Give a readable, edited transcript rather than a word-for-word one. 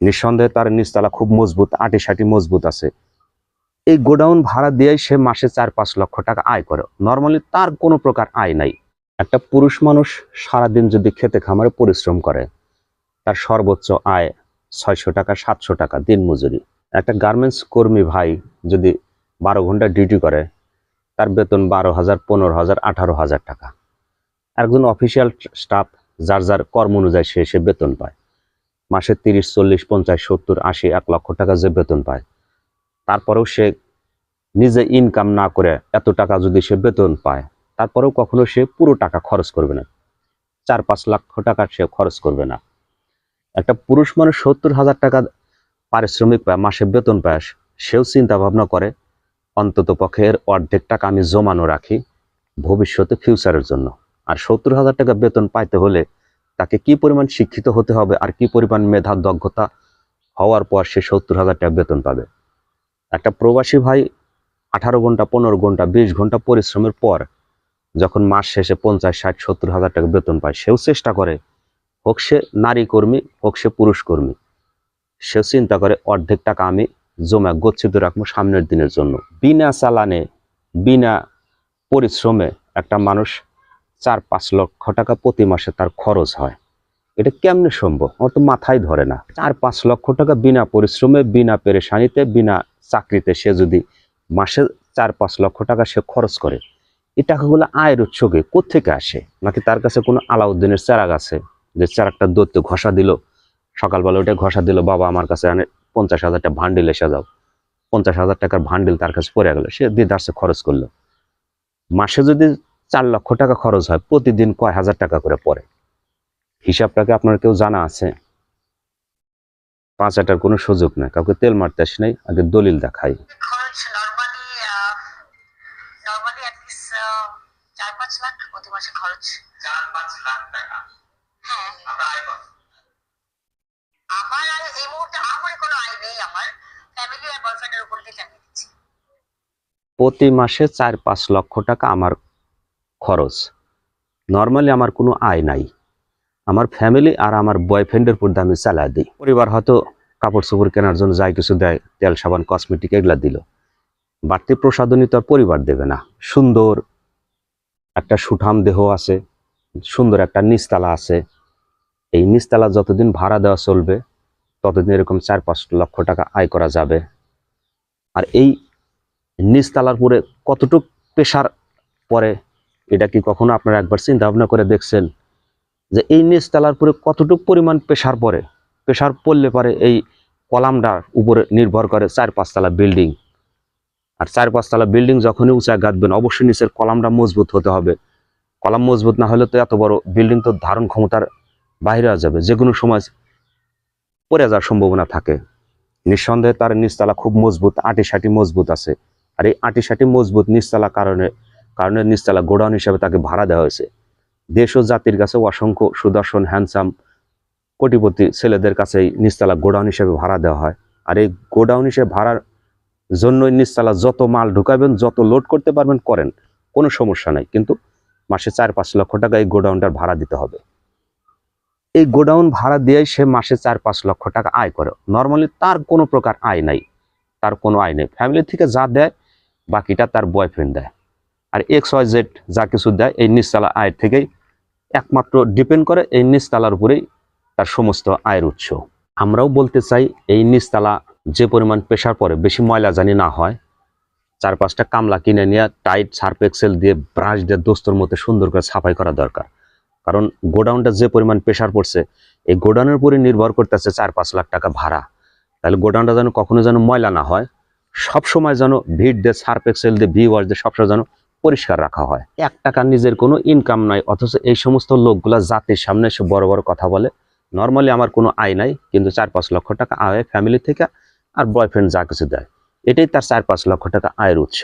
নিঃসন্দেহে তার নিচতলা খুব মজবুত, আঁটিসাঁটি মজবুত আছে। এই গোডাউন ভাড়া দিয়ে সে মাসে ৪-৫ লক্ষ টাকা আয় করে। নর্মালি তার কোনো প্রকার আয় নাই। একটা পুরুষ মানুষ সারাদিন যদি খেতে খামারে পরিশ্রম করে, তার সর্বোচ্চ আয় ৬০০ টাকা ৭০০ টাকা দিন মজুরি। একটা গার্মেন্টস কর্মী ভাই যদি ১২ ঘন্টা ডিউটি করে, তার বেতন ১২,০০০, ১৫,০০০, ১৮,০০০ টাকা। একজন অফিসিয়াল স্টাফ যার যার কর্ম অনুযায়ী সে বেতন পায়। মাসে ৩০, ৪০, ৫০, ৭০, ৮০, ১ লক্ষ টাকা যে বেতন পায়, তারপরেও সে নিজে ইনকাম না করে এত টাকা যদি সে বেতন পায়, তারপরেও কখনো সে পুরো টাকা খরচ করবে না। ৪-৫ লক্ষ টাকা সে খরচ করবে না। একটা পুরুষ মানুষ ৭০,০০০ টাকা পারিশ্রমিক পায়, মাসে বেতন পায়, সেও চিন্তা ভাবনা করে অন্তত পক্ষে এর অর্ধেক টাকা আমি জমানো রাখি ভবিষ্যতে ফিউচারের জন্য। আর ৭০,০০০ টাকা বেতন পাইতে হলে তাকে কি পরিমাণ শিক্ষিত হতে হবে আর কি পরিমাণ মেধা দক্ষতা হওয়ার পর সে ৭০,০০০ টাকা বেতন পাবে। একটা প্রবাসী ভাই ১৮ ঘন্টা, ১৫ ঘন্টা, ২০ ঘন্টা পরিশ্রমের পর যখন মাস শেষে ৫০, ৬০, ৭০,০০০ টাকা বেতন পায়, সেও চেষ্টা করে, হোক সে নারী কর্মী হোক সে পুরুষ কর্মী, সেও চিন্তা করে অর্ধেক টাকা আমি জমা গচ্ছিত রাখবো সামনের দিনের জন্য। বিনা চালানে বিনা পরিশ্রমে একটা মানুষ ৪-৫ লক্ষ টাকা প্রতি মাসে তার খরচ হয়। এটা কেমনে সম্ভব? আমার তো মাথায় ধরে না। ৪-৫ লক্ষ টাকা বিনা পরিশ্রমে, বিনা পেরেশানিতে, বিনা চাকরিতে সে যদি মাসে ৪-৫ লক্ষ টাকা সে খরচ করে, এই টাকাগুলো আয়ের উৎস কোত্থেকে আসে? নাকি তার কাছে কোনো আলাউদ্দিনের চেরাগ আছে, যে চেরাগটা দৈত্য ঘষা দিল, সকালবেলা ওটা ঘষা দিল, বাবা আমার কাছে ৫০,০০০ টাকা ভান্ডিল এসে যাও, ৫০,০০০ টাকার ভান্ডিল তার কাছে পড়ে গেল, সে দিদারসে খরচ করলো। মাসে যদি ৪ লক্ষ টাকা খরচ হয়, প্রতিদিন কয় হাজার টাকা করে পড়ে? হিসাবটাকে আপনার কেউ জানা আছে? পাঁচাটার কোনো সুযোগ নেই, কাউকে তেল মারতে আসি নাই, আগে দলিল দেখাই। প্রতি মাসে ৪-৫ লক্ষ টাকা আমার খরচ। নর্মালি আমার কোনো আয় নাই। আমার ফ্যামিলি আর আমার বয়ফ্রেন্ডের উপর আমি চালা দিই। পরিবার হয়তো কাপড় চোপড় কেনার জন্য যাই কিছু দেয়, তেল সাবান কসমেটিক এগুলা দিল। বাড়তি প্রসাধনী তো আর পরিবার দেবে না। সুন্দর একটা সুঠাম দেহ আছে, সুন্দর একটা নিচতলা আছে। এই নিচতলা যতদিন ভাড়া দেওয়া চলবে, ততদিন এরকম ৪-৫ লক্ষ টাকা আয় করা যাবে। আর এই নিচতলার পরে কতটুক প্রেশার পরে, এটা কি কখনো আপনারা একবার চিন্তা ভাবনা করে দেখছেন যে এই নিচতলার পরে কতটুক পরিমাণ প্রেশার পড়ে? প্রেশার পড়লে পরে এই কলামটার উপরে নির্ভর করে ৪-৫ তলা বিল্ডিং। আর ৪-৫ তলা বিল্ডিং যখনই উঁচা গাঁথবেন, অবশ্যই নিচের কলামটা মজবুত হতে হবে। কলাম মজবুত না হলে তো এত বড় বিল্ডিং তো ধারণ ক্ষমতার বাইরে যাবে, যে কোনো সময় পড়ে যাওয়ার সম্ভাবনা থাকে। নিঃসন্দেহে তার নিচতলা খুব মজবুত, আঁটিসাঁটি মজবুত আছে। আর এই আঁটিসাঁটি মজবুত নিচতলা কারণে নিচতলা গোডাউন হিসাবে তাকে ভাড়া দেওয়া হয়েছে। দেশ ও জাতির কাছে অসংখ্য সুদর্শন হ্যান্ডসাম কোটিপতি ছেলেদের কাছে এই নিচতলা গোডাউন হিসেবে ভাড়া দেওয়া হয়। আর এই গোডাউন হিসেবে ভাড়ার জন্যই নিচতলা যত মাল ঢুকাবেন, যত লোড করতে পারবেন করেন, কোনো সমস্যা নাই। কিন্তু মাসে ৪-৫ লক্ষ টাকা এই গোডাউনটার ভাড়া দিতে হবে। এই গোডাউন ভাড়া দিয়েই সে মাসে ৪-৫ লক্ষ টাকা আয় করে। নর্মালি তার কোনো প্রকার আয় নাই, তার কোনো আয় নেই। ফ্যামিলি থেকে যা দেয় বাকিটা তার বয়ফ্রেন্ড দেয়। আর XYZ যা কিছু দেয় এই নিচতলা আয়ের থেকেই একমাত্র ডিপেন্ড করে, এই নিচতলার উপরেই তার সমস্ত আয়ের উৎস। আমরাও বলতে চাই, এই নিচতলা যে পরিমাণ প্রেশার পড়ে, বেশি ময়লা জানি না হয়, ৪-৫টা কামলা কিনে নিয়ে টাইট সার্ফ এক্সেল দিয়ে ব্রাশ দিয়ে দোস্তর মতো সুন্দর করে সাফাই করা দরকার। কারণ গোডাউনটা যে পরিমাণ প্রেশার পড়ছে, এই গোডাউনের উপরে নির্ভর করতেছে ৪-৫ লাখ টাকা ভাড়া। তাহলে গোডাউনটা যেন কখনো যেন ময়লা না হয়, সবসময় যেন ভিট দিয়ে সার্ফ এক্সেল দিয়ে ভিওয়াশ দিয়ে সবসময় যেন পরিষ্কার রাখা হয়। ১ টাকা নিজের কোনো ইনকাম নাই, অথচ এই সমস্ত লোকগুলা জাতির সামনে এসে বড় বড় কথা বলে, নর্মালি আমার কোনো আয় নাই, কিন্তু ৪-৫ লক্ষ টাকা আয় ফ্যামিলি থেকে আর বয়ফ্রেন্ড যা কিছু দেয়, এটাই তার ৪-৫ লক্ষ টাকা আয়ের উৎস।